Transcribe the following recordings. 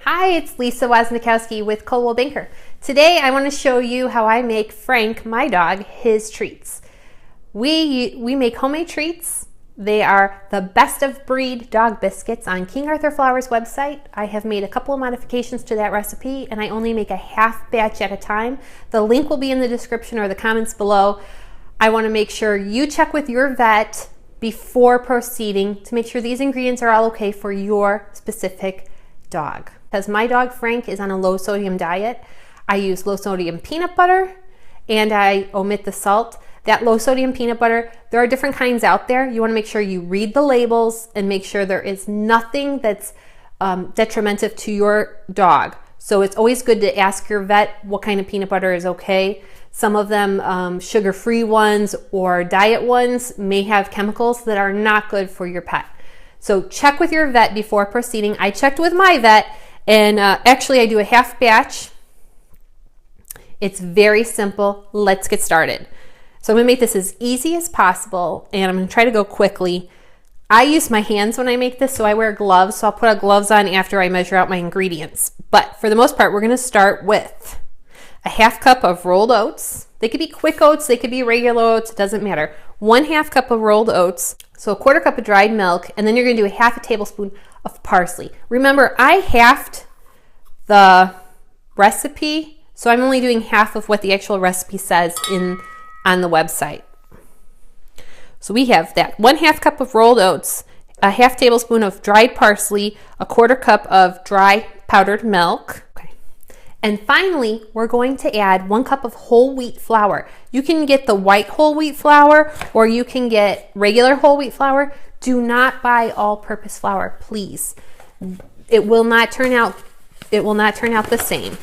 Hi, it's Lisa Wozniakowski with Coldwell Banker. Today I want to show you how I make Frank, my dog, his treats. We make homemade treats. They are the best of breed dog biscuits on King Arthur Flour's website. I have made a couple of modifications to that recipe and I only make a half batch at a time. The link will be in the description or the comments below. I want to make sure you check with your vet before proceeding to make sure these ingredients are all okay for your specific dog. Because my dog Frank is on a low sodium diet, I use low sodium peanut butter and I omit the salt. That low sodium peanut butter, there are different kinds out there. You want to make sure you read the labels and make sure there is nothing that's detrimental to your dog. So it's always good to ask your vet what kind of peanut butter is okay. Some of them, sugar-free ones or diet ones, may have chemicals that are not good for your pet. So check with your vet before proceeding. I checked with my vet and actually I do a half batch. It's very simple. Let's get started. So I'm gonna make this as easy as possible and I'm gonna try to go quickly. I use my hands when I make this, so I wear gloves, so I'll put our gloves on after I measure out my ingredients. But for the most part, we're gonna start with a half cup of rolled oats. They could be quick oats, they could be regular oats, it doesn't matter. 1/2 cup of rolled oats, so 1/4 cup of dried milk, and then you're gonna do a 1/2 tablespoon of parsley. Remember, I halved the recipe, so I'm only doing half of what the actual recipe says on the website. So we have that 1/2 cup of rolled oats, a 1/2 tablespoon of dried parsley, a 1/4 cup of dry powdered milk. Okay. And finally, we're going to add 1 cup of whole wheat flour. You can get the white whole wheat flour or you can get regular whole wheat flour. Do not buy all-purpose flour, please. It will not turn out the same.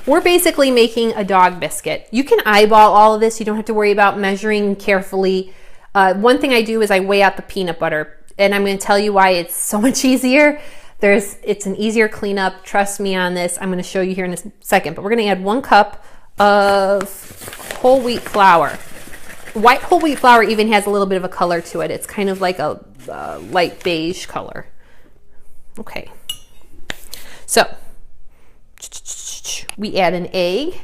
We're basically making a dog biscuit. You can eyeball all of this. You don't have to worry about measuring carefully. One thing I do is I weigh out the peanut butter, and I'm going to tell you why it's so much easier. It's an easier cleanup. Trust me on this. I'm going to show you here in a second, but we're going to add 1 cup of whole wheat flour. White whole wheat flour even has a little bit of a color to it. It's kind of like a light beige color. Okay. So we add an egg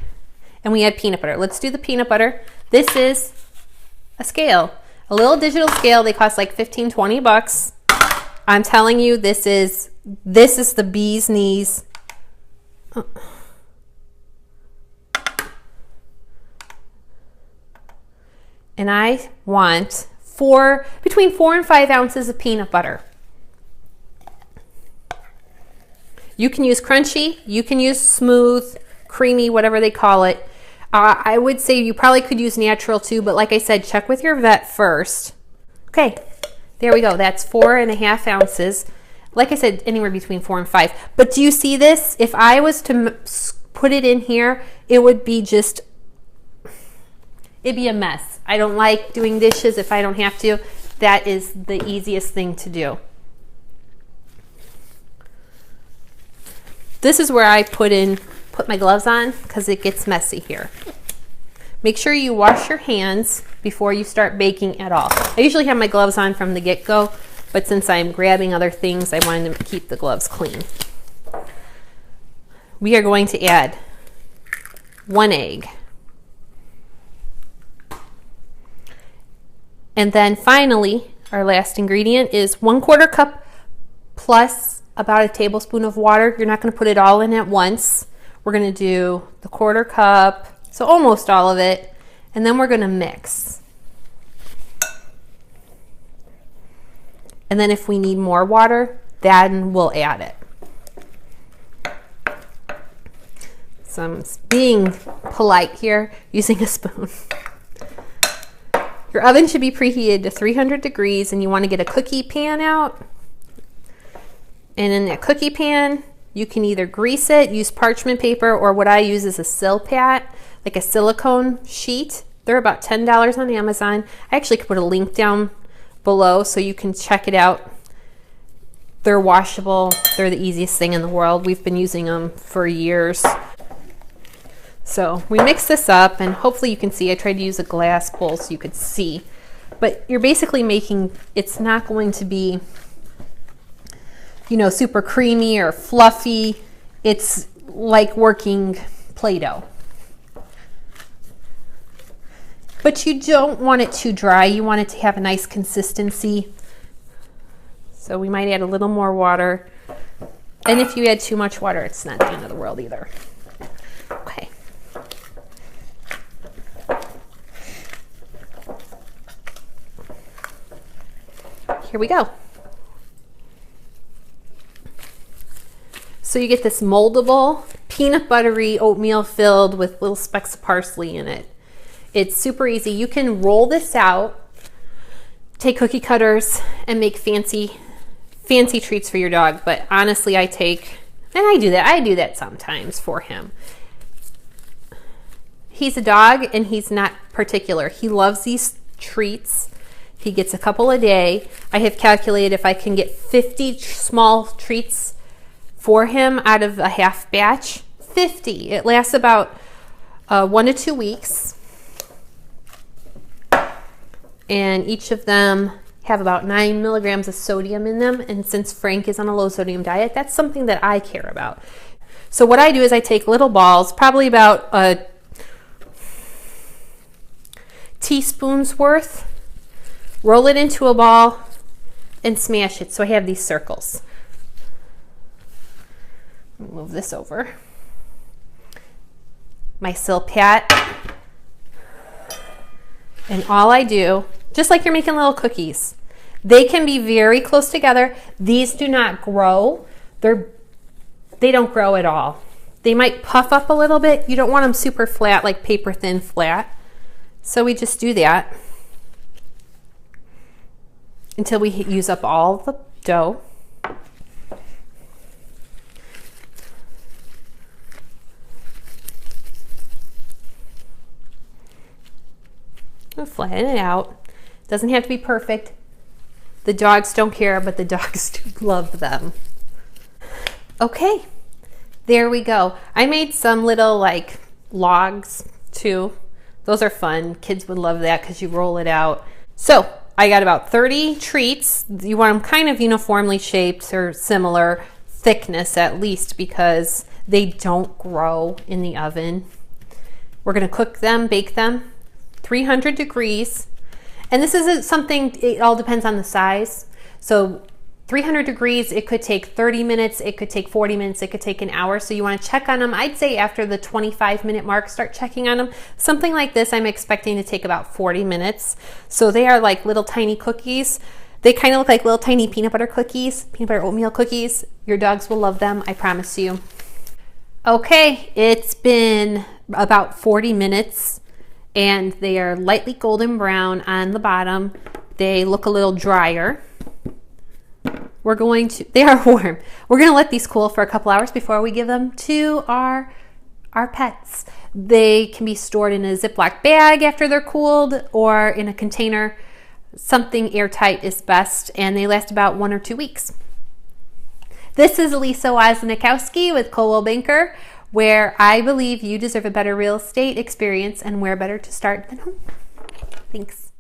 and we add peanut butter. Let's do the peanut butter. This is a scale, a little digital scale. They cost like 15, 20 bucks. I'm telling you, this is the bee's knees. And I want between 4 and 5 ounces of peanut butter. You can use crunchy, you can use smooth, creamy, whatever they call it. I would say you probably could use natural too, but like I said, check with your vet first. Okay, there we go. That's 4.5 ounces. Like I said, anywhere between 4 and 5. But do you see this? If I was to put it in here, it would be it'd be a mess. I don't like doing dishes if I don't have to. That is the easiest thing to do. This is where I put my gloves on because it gets messy here. Make sure you wash your hands before you start baking at all. I usually have my gloves on from the get-go, but since I'm grabbing other things, I wanted to keep the gloves clean. We are going to add 1 egg. And then finally, our last ingredient is 1/4 cup plus about a tablespoon of water. You're not going to put it all in at once. We're going to do the 1/4 cup, so almost all of it, and then we're going to mix. And then if we need more water, then we'll add it. So I'm being polite here, using a spoon. Your oven should be preheated to 300 degrees, and you want to get a cookie pan out. And in that cookie pan, you can either grease it, use parchment paper, or what I use is a Silpat, like a silicone sheet. They're about $10 on Amazon. I actually could put a link down below so you can check it out. They're washable. They're the easiest thing in the world. We've been using them for years. So we mix this up, and hopefully you can see. I tried to use a glass bowl so you could see. But you're basically making, it's not going to be, you know, super creamy or fluffy. it's like working Play-Doh. But you don't want it too dry. You want it to have a nice consistency. So we might add a little more water. And if you add too much water, it's not the end of the world either. Okay. Here we go. So you get this moldable, peanut buttery oatmeal filled with little specks of parsley in it. It's super easy. You can roll this out, take cookie cutters, and make fancy treats for your dog. But honestly, I do that sometimes for him. He's a dog and he's not particular. He loves these treats. He gets a couple a day. I have calculated if I can get 50 small treats for him out of a half batch, 50. It lasts about 1 to 2 weeks. And each of them have about 9 milligrams of sodium in them. And since Frank is on a low sodium diet, that's something that I care about. So what I do is I take little balls, probably about a teaspoon's worth, roll it into a ball and smash it. So I have these circles. Move this over. My Silpat. And all I do, just like you're making little cookies, they can be very close together. These do not grow. They don't grow at all. They might puff up a little bit. You don't want them super flat, like paper thin flat. So we just do that until we use up all the dough. We'll flatten it out. Doesn't have to be perfect. The dogs don't care, but the dogs do love them. Okay, there we go. I made some little like logs too. Those are fun. Kids would love that because you roll it out. So I got about 30 treats. You want them kind of uniformly shaped or similar thickness at least because they don't grow in the oven. We're going to cook them, bake them, 300 degrees. And this isn't something, it all depends on the size. So 300 degrees, it could take 30 minutes, it could take 40 minutes, it could take an hour. So you want to check on them. I'd say after the 25-minute mark, start checking on them. Something like this, I'm expecting to take about 40 minutes. So they are like little tiny cookies. They kind of look like little tiny peanut butter cookies, peanut butter oatmeal cookies. Your dogs will love them, I promise you. Okay, it's been about 40 minutes and they are lightly golden brown on the bottom. They look a little drier. They are warm. We're going to let these cool for a couple hours before we give them to our pets. They can be stored in a Ziploc bag after they're cooled or in a container. Something airtight is best, and they last about 1 or 2 weeks. This is Lisa Wozniakowski with Coldwell Banker, where I believe you deserve a better real estate experience and where better to start than home. Thanks.